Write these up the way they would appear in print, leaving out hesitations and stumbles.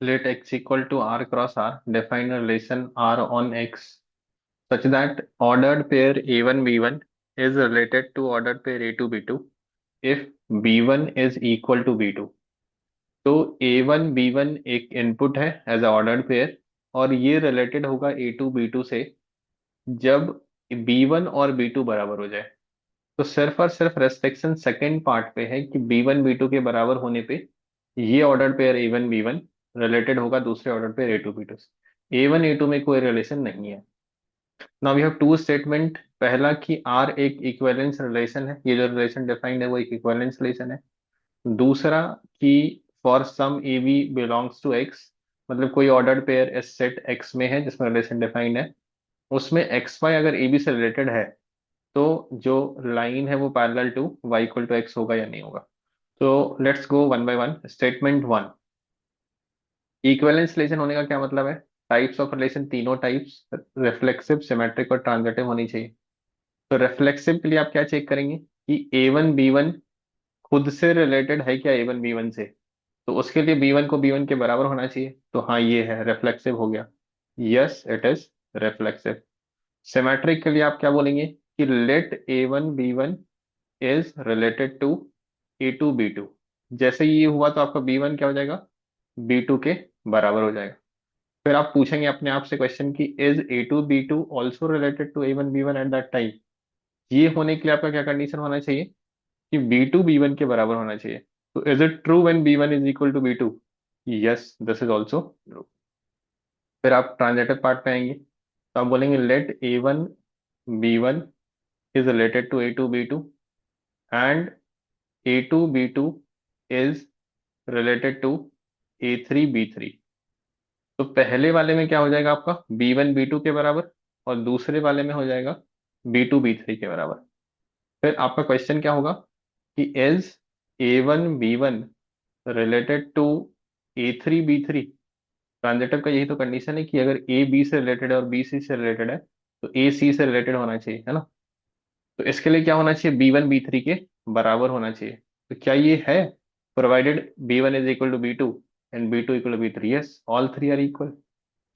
let x equal to r cross r, define a relation r on x such that ordered pair a1 b1 is related to ordered pair a2 b2 if b1 is equal to b2। तो a1 b1 एक input है as a ordered pair, और ये related होगा a2 b2 से जब b1 और b2 बराबर हो जाए। तो सिर्फ और सिर्फ रेस्ट्रिक्शन सेकंड पार्ट पे है कि b1 b2 के बराबर होने पे ये order pair a1 b1 related होगा दूसरे ऑर्डर पेयर a2 b2 से। a1 a2 में कोई रिलेशन नहीं है। Now we have two statement. पहला कि r एक इक्विवेलेंस रिलेशन है, ये जो रिलेशन डिफाइंड है वो एक इक्विवेलेंस रिलेशन है। दूसरा कि for some a b belongs to X, मतलब कोई ऑर्डर्ड पेयर इस सेट एक्स में है जिसमें रिलेशन डिफाइंड है, उसमें एक्स वाई अगर ए बी से रिलेटेड है तो जो लाइन है वो parallel to y equal to x होगा या नहीं होगा। तो let's go one by one. Statement one, equivalence relation होने का क्या मतलब है? टाइप्स ऑफ रिलेशन तीनों टाइप्स रिफ्लेक्सिव, सिमेट्रिक और ट्रांजिटिव होनी चाहिए। तो रिफ्लेक्सिव के लिए आप क्या चेक करेंगे कि ए वन बी वन खुद से रिलेटेड है क्या ए वन बी वन से। तो उसके लिए बी वन को बी वन के बराबर होना चाहिए, तो हाँ ये है, रिफ्लेक्सिव हो गया। Yes it is reflexive. Symmetric के लिए आप क्या बोलेंगे कि let A one B one is related to A two B two. जैसे ही ये हुआ तो आपका बी वन क्या हो जाएगा? बी टू के बराबर हो जाएगा। फिर आप पूछेंगे अपने आप से क्वेश्चन की is A two B two also related to A one B one at that time. ये होने के लिए आपका क्या कंडीशन होना चाहिए कि बी टू बी वन के बराबर होना चाहिए। तो is it true when B one is equal to B two? Yes this is also true. फिर आप ट्रांजिटिव पार्ट पे आएंगे तो आप बोलेंगे let A one B one is related to A two B two and A two B two is related to A three B three. तो पहले वाले में क्या हो जाएगा आपका? बी वन बी टू के बराबर, और दूसरे वाले में हो जाएगा बी टू बी थ्री के बराबर। फिर आपका क्वेश्चन क्या होगा कि is A one B one related to A three B three. Transitive का यही तो कंडीशन है कि अगर ए बी से रिलेटेड है और बी सी से रिलेटेड है तो ए सी से रिलेटेड होना चाहिए, है ना। तो इसके लिए क्या होना चाहिए? बी वन बी थ्री के बराबर होना चाहिए। तो क्या ये है? Provided B one is equal to B two and B two equal to B three, yes all three are equal.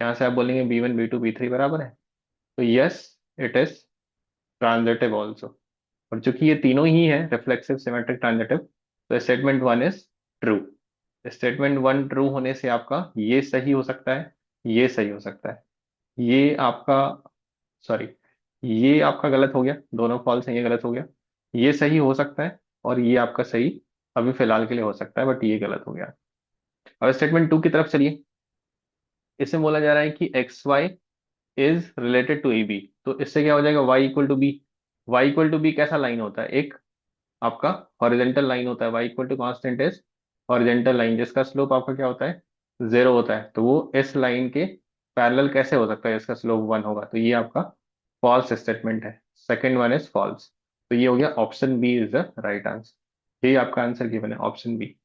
यहाँ से आप बोलेंगे B one B two B three बराबर है, तो yes it is transitive also. और चूंकि ये तीनों ही है, रिफ्लेक्सिव सिमेट्रिक ट्रांजिटिव, तो statement one is true. Statement one true होने से आपका ये सही हो सकता है, ये सही हो सकता है, ये आपका, सॉरी, ये आपका गलत हो गया, दोनों फॉल्स हैं, ये गलत हो गया। ये सही हो सकता है और ये आपका सही अभी फिलहाल के लिए हो सकता है, बट ये गलत हो गया। अब स्टेटमेंट टू की तरफ चलिए। इसमें बोला जा रहा है कि X Y is related to A B. तो इससे क्या हो जाएगा? Y equal to B. Y equal to B कैसा लाइन होता है? एक आपका हॉरिजेंटल लाइन होता है। Y equal to constant is horizontal line जिसका स्लोप आपका क्या होता है? जीरो होता है। तो वो इस लाइन के पैरेलल कैसे हो सकता है? इसका स्लोप वन होगा, तो ये आपका फॉल्स स्टेटमेंट है। Second one is false. तो ये हो गया option B is the right answer. ये आपका आंसर गिवन है, ऑप्शन बी।